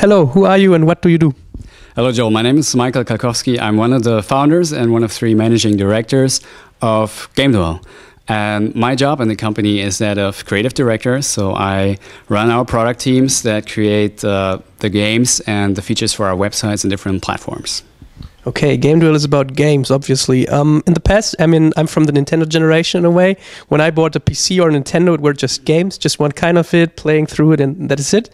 Hello, who are you and what do you do? Hello, Joel. My name is Michael Kalkowski. I'm one of the founders and one of 3 managing directors of Gameduell. And my job in the company is that of creative director. So I run our product teams that create the games and the features for our websites and different platforms. Okay, Gameduell is about games, obviously. In the past, I mean, I'm from the Nintendo generation in a way. When I bought a PC or a Nintendo, it were just games, just one kind of it, playing through it, and that is it.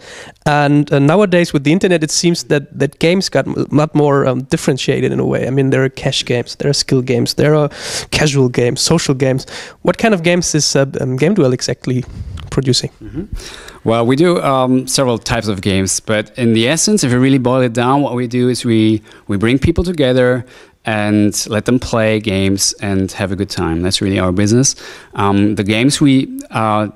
And nowadays, with the internet, it seems that games got a lot more differentiated in a way. I mean, there are cash games, there are skill games, there are casual games, social games. What kind of games is Gameduell exactly producing? Well, we do several types of games, but in the essence, if you really boil it down, what we do is we bring people together and let them play games and have a good time. That's really our business. The games we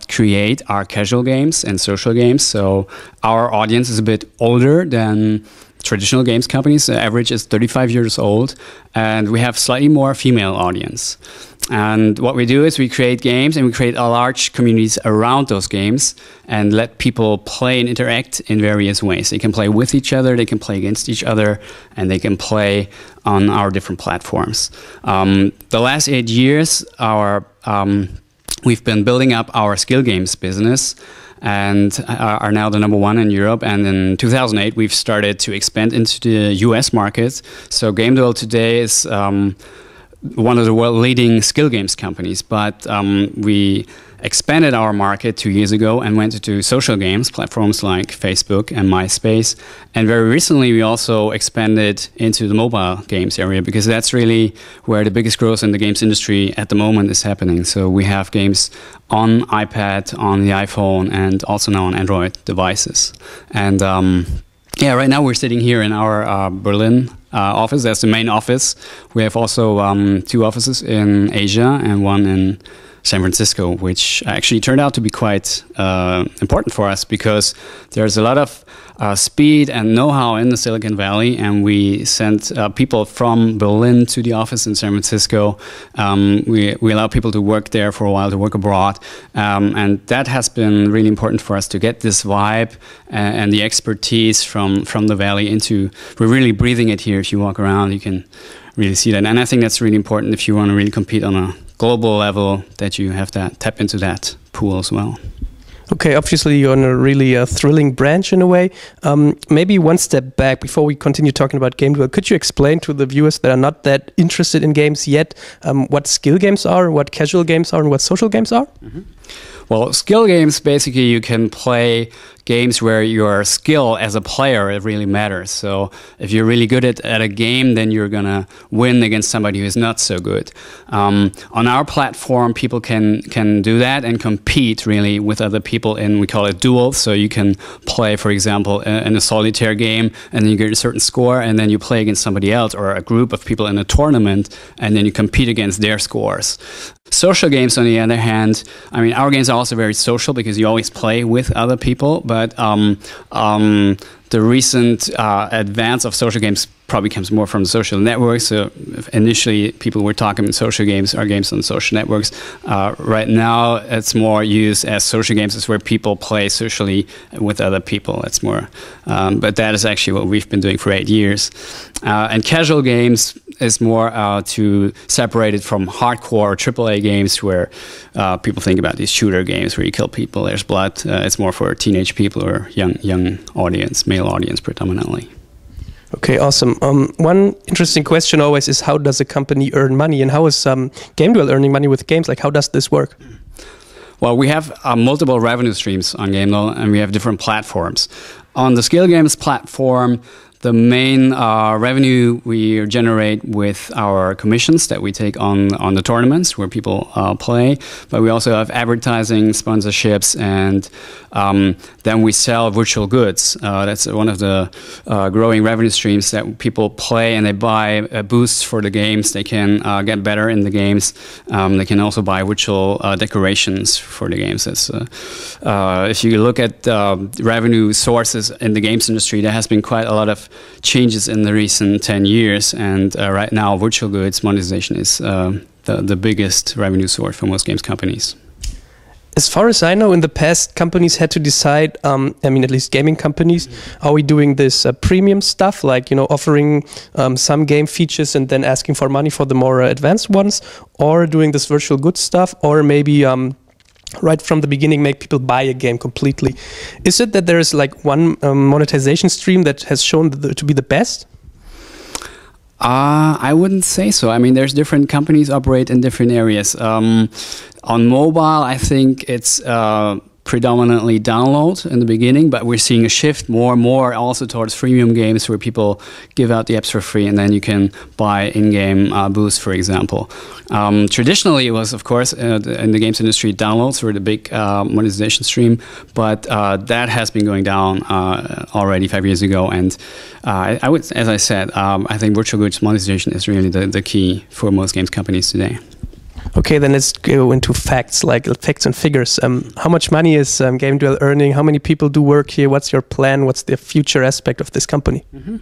create are casual games and social games, so our audience is a bit older than traditional games companies. The average is 35 years old, and we have slightly more female audience. And what we do is we create games and we create a large communities around those games and let people play and interact in various ways. They can play with each other, they can play against each other, and they can play on our different platforms. The last 8 years, we've been building up our skill games business and are now the #1 in Europe. And in 2008, we've started to expand into the US market. So Gameduell today is one of the world leading skill games companies, but we expanded our market 2 years ago and went into social games, platforms like Facebook and MySpace. And very recently, we also expanded into the mobile games area because that's really where the biggest growth in the games industry at the moment is happening. So we have games on iPad, on the iPhone, and also now on Android devices. And yeah, right now we're sitting here in our Berlin office. That's the main office. We have also 2 offices in Asia and 1 in San Francisco, which actually turned out to be quite important for us because there's a lot of speed and know-how in the Silicon Valley, and we sent people from Berlin to the office in San Francisco. We allow people to work there for a while, to work abroad, and that has been really important for us to get this vibe and the expertise from the Valley into. We're really breathing it here. If you walk around, you can really see that, and I think that's really important if you want to really compete on a global level, that you have that tap into that pool as well. Okay, obviously you're on a really thrilling branch in a way. Maybe one step back before we continue talking about Gameduell. Could you explain to the viewers that are not that interested in games yet what skill games are, what casual games are, and what social games are? Well, skill games, basically you can play games where your skill as a player, it really matters. So if you're really good at a game, then you're going to win against somebody who's not so good. On our platform, people can do that and compete really with other people in, we call it duels. So you can play, for example, in a solitaire game, and then you get a certain score, and then you play against somebody else or a group of people in a tournament, and then you compete against their scores. Social games, on the other hand, I mean, our games are also very social because you always play with other people, but the recent advance of social games probably comes more from social networks. So initially, people were talking about social games are games on social networks. Right now, it's more used as social games. It's where people play socially with other people. It's more, but that is actually what we've been doing for 8 years. And casual games is more to separate it from hardcore AAA games where people think about these shooter games where you kill people, there's blood. It's more for teenage people or young audience, male audience predominantly. Okay, awesome. One interesting question always is, how does a company earn money, and how is Gameduell earning money with games? Like, how does this work? Well, we have multiple revenue streams on Gameduell, and we have different platforms. On the skill games platform, the main revenue we generate with our commissions that we take on the tournaments where people play, but we also have advertising, sponsorships, and then we sell virtual goods. That's one of the growing revenue streams that people play and they buy boosts for the games. They can get better in the games. They can also buy virtual decorations for the games. That's, if you look at revenue sources in the games industry, there has been quite a lot of changes in the recent 10 years, and right now virtual goods monetization is the biggest revenue source for most games companies. As far as I know, in the past, companies had to decide, I mean, at least gaming companies, are we doing this premium stuff, like, offering some game features and then asking for money for the more advanced ones, or doing this virtual goods stuff, or maybe right from the beginning make people buy a game completely. Is it that there is like one monetization stream that has shown to be the best? I wouldn't say so. I mean, there's different companies operate in different areas. On mobile, I think it's predominantly download in the beginning, but we're seeing a shift more and more also towards freemium games where people give out the apps for free and then you can buy in-game boosts, for example. Traditionally, it was, of course, in the games industry, downloads were the big monetization stream, but that has been going down already 5 years ago. And I would, as I said, I think virtual goods monetization is really the key for most games companies today. Okay, then let's go into facts, like facts and figures. How much money is Gameduell earning? How many people do work here? What's your plan? What's the future aspect of this company? Mm-hmm.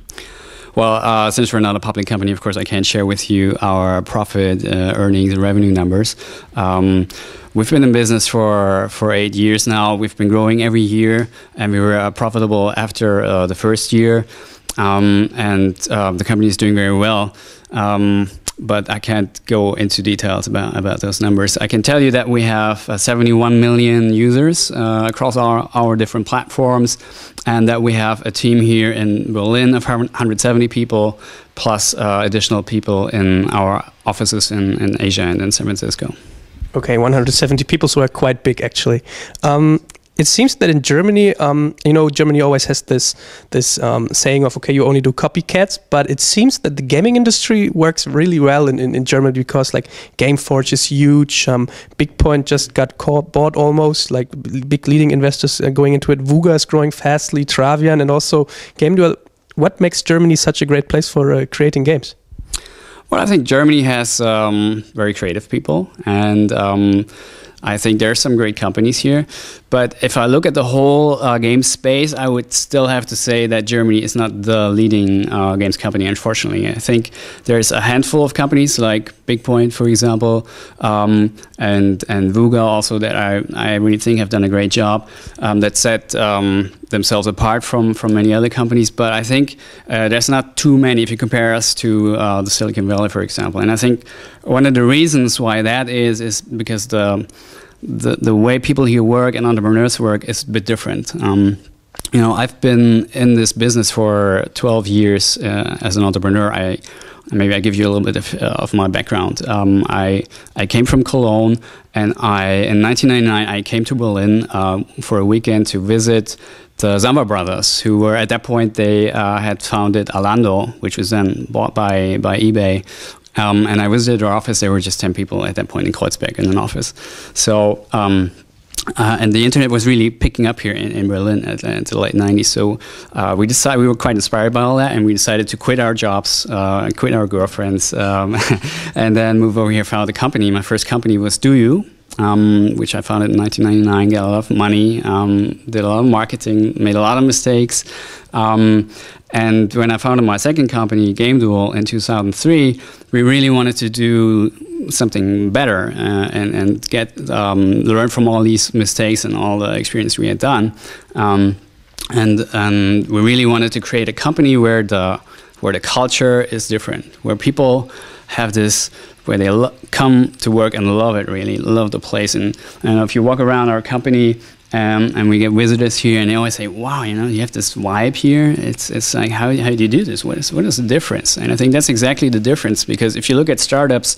Well, since we're not a public company, of course, I can't share with you our profit, earnings, and revenue numbers. We've been in business for 8 years now. We've been growing every year, and we were profitable after the first year. The company is doing very well. But I can't go into details about those numbers. I can tell you that we have 71 million users across our different platforms, and that we have a team here in Berlin of 170 people, plus additional people in our offices in Asia and in San Francisco. Okay, 170 people, so are quite big actually. It seems that in Germany, Germany always has this saying of, okay, you only do copycats, but it seems that the gaming industry works really well in Germany because like Gameforge is huge, BigPoint just got bought almost, like big leading investors are going into it, Vuga is growing fastly, Travian, and also Gameduell. What makes Germany such a great place for creating games? Well, I think Germany has very creative people, and I think there are some great companies here. But if I look at the whole game space, I would still have to say that Germany is not the leading games company, unfortunately. I think there's a handful of companies like BigPoint, for example, and Vuga also that I really think have done a great job that set themselves apart from many other companies. But I think there's not too many if you compare us to the Silicon Valley, for example. And I think one of the reasons why that is because the way people here work and entrepreneurs work is a bit different. I've been in this business for 12 years as an entrepreneur. Maybe I give you a little bit of my background. I came from Cologne, and in 1999 I came to Berlin for a weekend to visit the Zamba brothers, who were at that point they had founded Alando, which was then bought by eBay. And I visited their office. There were just 10 people at that point in Kreuzberg in an office. So, and the internet was really picking up here in Berlin into the late 90s. So we were quite inspired by all that, and we decided to quit our jobs, quit our girlfriends, and then move over here, found a company. My first company was DoYou, which I founded in 1999, got a lot of money, did a lot of marketing, made a lot of mistakes. And when I founded my second company, Gameduell, in 2003, we really wanted to do something better and get learn from all these mistakes and all the experience we had done. And we really wanted to create a company where the culture is different, where people have this, where they come to work and love it, really love the place. And if you walk around our company, and we get visitors here, and they always say, "Wow, you have this vibe here. It's like, how do you do this? What is the difference?" And I think that's exactly the difference, because if you look at startups,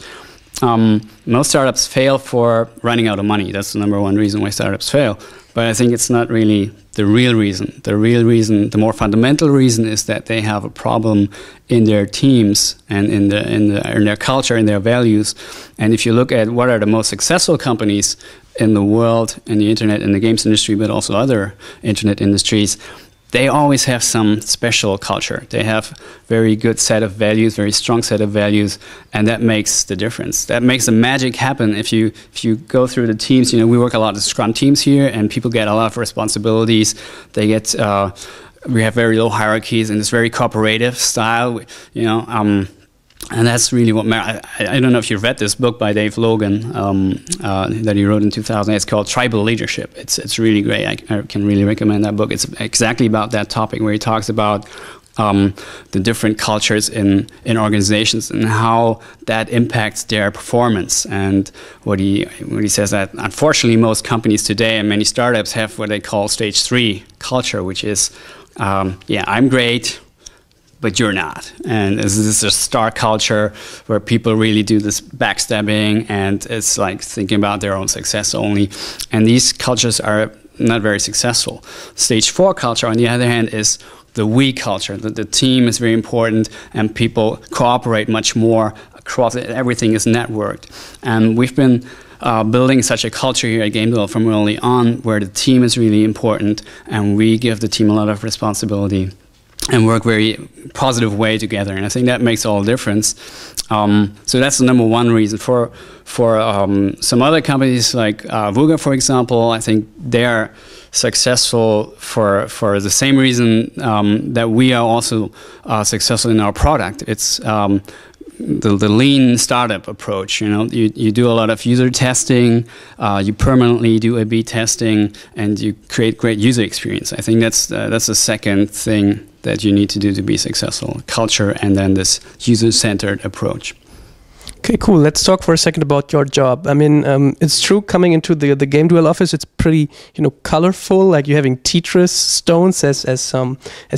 most startups fail for running out of money. That's the number one reason why startups fail. But I think it's not really the real reason. The real reason, the more fundamental reason, is that they have a problem in their teams and in their culture, in their values. And if you look at what are the most successful companies in the world, in the internet, in the games industry, but also other internet industries, they always have some special culture. They have very good set of values, very strong set of values, and that makes the difference. That makes the magic happen. If you go through the teams, we work a lot of Scrum teams here, and people get a lot of responsibilities. They get we have very low hierarchies and this very cooperative style. And that's really what I don't know if you've read this book by Dave Logan that he wrote in 2000. It's called Tribal Leadership. It's really great. I can really recommend that book. It's exactly about that topic, where he talks about the different cultures in organizations and how that impacts their performance. And what he says that unfortunately most companies today and many startups have what they call stage 3 culture, which is I'm great, but you're not. And this is a star culture where people really do this backstabbing, and it's like thinking about their own success only. And these cultures are not very successful. Stage 4 culture, on the other hand, is the we culture. The team is very important, and people cooperate much more across it. Everything is networked. And we've been building such a culture here at Gameduell from early on, where the team is really important, and we give the team a lot of responsibility and work very positive way together. And I think that makes all the difference. So that's the number one reason. For some other companies like Vuga, for example, I think they're successful for the same reason that we are also successful in our product. It's the lean startup approach. You do a lot of user testing, you permanently do A/B testing, and you create great user experience. I think that's the second thing that you need to do to be successful: culture, and then this user-centered approach. Okay, cool. Let's talk for a second about your job. I mean, it's true, coming into the Gameduell office, it's pretty, colorful. Like you're having Tetris stones as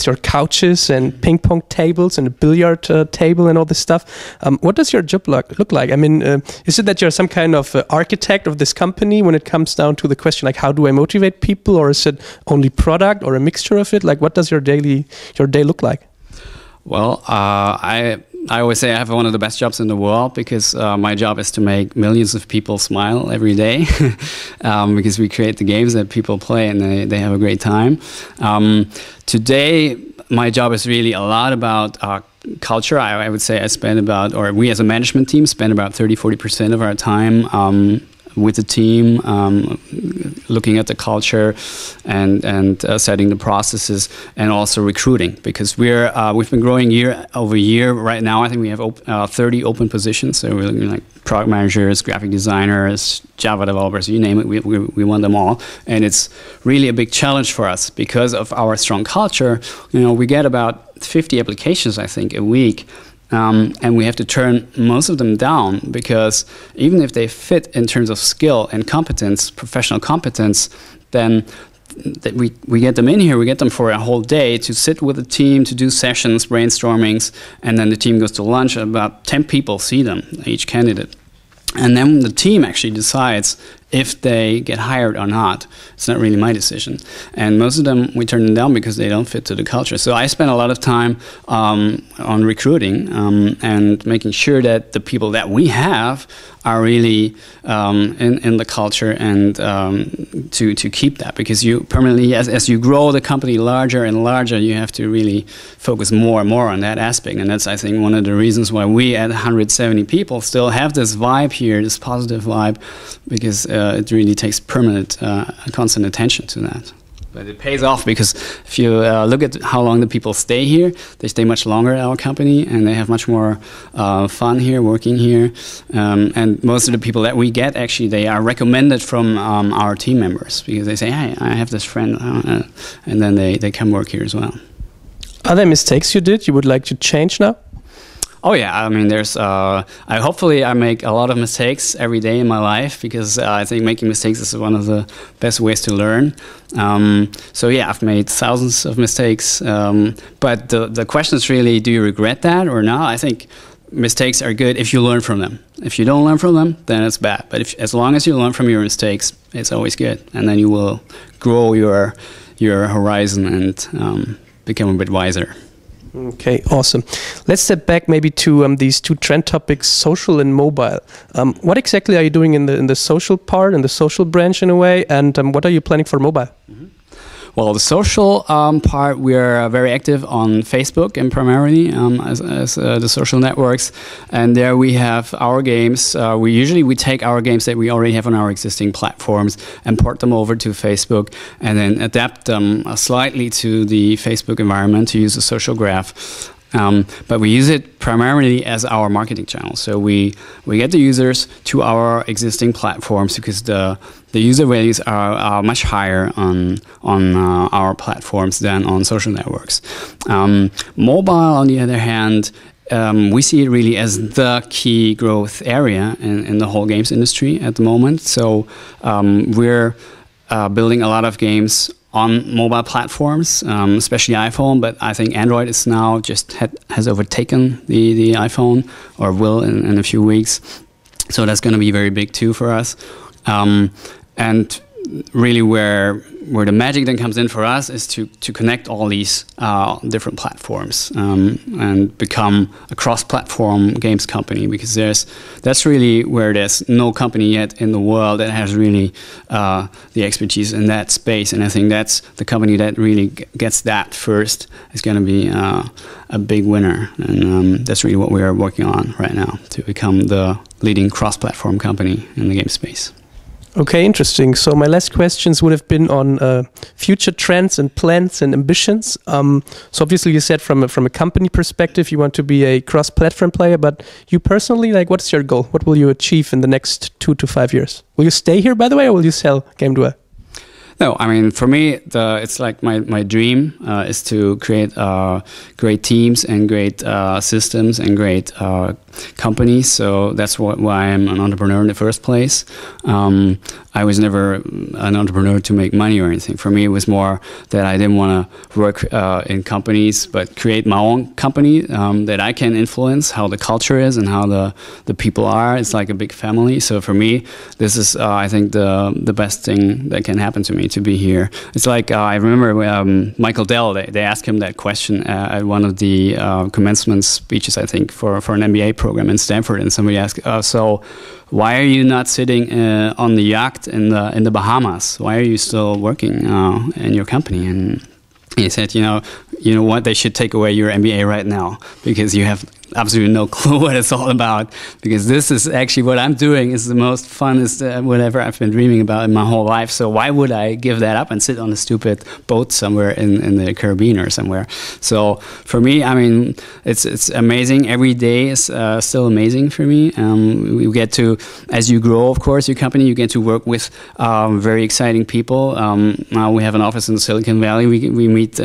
your couches, and ping pong tables, and a billiard table, and all this stuff. What does your job look like? I mean, is it that you're some kind of architect of this company when it comes down to the question, like, how do I motivate people, or is it only product, or a mixture of it? Like, what does your day look like? Well, I always say I have one of the best jobs in the world, because my job is to make millions of people smile every day, because we create the games that people play and they have a great time. Today, my job is really a lot about culture. I would say we as a management team spend about 30-40% of our time with the team, looking at the culture and setting the processes, and also recruiting, because we've been growing year over year. Right now, I think we have 30 open positions. So we're looking like product managers, graphic designers, Java developers, you name it. We want them all, and it's really a big challenge for us because of our strong culture. We get about 50 applications, I think, a week. And we have to turn most of them down, because even if they fit in terms of skill and competence, professional competence, then we get them in here, we get them for a whole day to sit with the team, to do sessions, brainstormings, and then the team goes to lunch, and about 10 people see them, each candidate. And then the team actually decides if they get hired or not. It's not really my decision. And most of them, we turn them down because they don't fit to the culture. So I spend a lot of time on recruiting and making sure that the people that we have are really in the culture, and to keep that. Because you permanently, as you grow the company larger and larger, you have to really focus more and more on that aspect. And that's, I think, one of the reasons why we at 170 people still have this vibe here, this positive vibe, because it really takes permanent, constant attention to that. But it pays off, because if you look at how long the people stay here, they stay much longer at our company, and they have much more fun here, working here. And most of the people that we get, actually, they are recommended from our team members, because they say, hey, I have this friend, and then they come work here as well. Are there mistakes you would like to change now? Oh yeah, I mean, hopefully I make a lot of mistakes every day in my life, because I think making mistakes is one of the best ways to learn. So yeah, I've made thousands of mistakes, but the question is really, do you regret that or not? I think mistakes are good if you learn from them. If you don't learn from them, then it's bad. But as long as you learn from your mistakes, it's always good, and then you will grow your horizon and become a bit wiser. Okay, awesome. Let's step back maybe to these two trend topics, social and mobile. What exactly are you doing in the social part, in the social branch in a way, and what are you planning for mobile? Mm-hmm. Well, the social part, we're very active on Facebook, and primarily as the social networks. And there we have our games. We take our games that we already have on our existing platforms and port them over to Facebook, and then adapt them slightly to the Facebook environment to use a social graph. But we use it primarily as our marketing channel. So we get the users to our existing platforms because the user values are much higher on our platforms than on social networks. Mobile, on the other hand, we see it really as the key growth area in the whole games industry at the moment. So we're building a lot of games on mobile platforms, especially iPhone, but I think Android is now has overtaken the iPhone, or will in a few weeks. So that's going to be very big too for us. And really where the magic then comes in for us is to connect all these different platforms and become a cross-platform games company, because that's really where there's no company yet in the world that has really the expertise in that space. And I think that's the company that really gets that first is going to be a big winner. And that's really what we are working on right now, to become the leading cross-platform company in the game space. Okay, interesting. So my last questions would have been on future trends and plans and ambitions. So obviously you said from a company perspective you want to be a cross-platform player, but you personally, like, what's your goal? What will you achieve in the next 2 to 5 years? Will you stay here, by the way, or will you sell Gameduell? No, I mean, for me, it's like my dream is to create great teams and great systems and great companies. So that's why I'm an entrepreneur in the first place. I was never an entrepreneur to make money or anything. For me, it was more that I didn't want to work in companies, but create my own company that I can influence how the culture is and how the people are. It's like a big family. So for me, this is, I think, the best thing that can happen to me, to be here. It's like, I remember Michael Dell, they asked him that question at one of the commencement speeches, I think, for an MBA program in Stanford. And somebody asked, so why are you not sitting on the yacht in the Bahamas? Why are you still working in your company? And he said, you know what? They should take away your MBA right now, because you have absolutely no clue what it's all about. Because this is actually what I'm doing is the most fun, is whatever I've been dreaming about in my whole life. So why would I give that up and sit on a stupid boat somewhere in the Caribbean or somewhere? So for me, I mean, it's amazing. Every day is still amazing for me. We get to, as you grow, of course, your company, you get to work with very exciting people. Now we have an office in Silicon Valley. We meet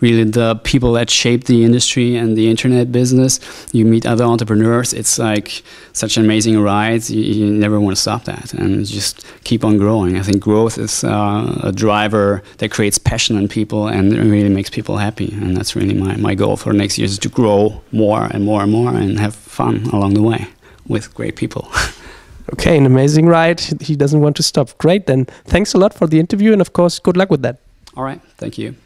really the people that shape the industry and the internet business. You meet other entrepreneurs. It's like such an amazing ride. You never want to stop that, and just keep on growing. I think growth is a driver that creates passion in people and really makes people happy. And that's really my goal for the next years, is to grow more and more and more and have fun along the way with great people. Okay, an amazing ride. He doesn't want to stop. Great, then. Thanks a lot for the interview, and of course, good luck with that. All right, thank you.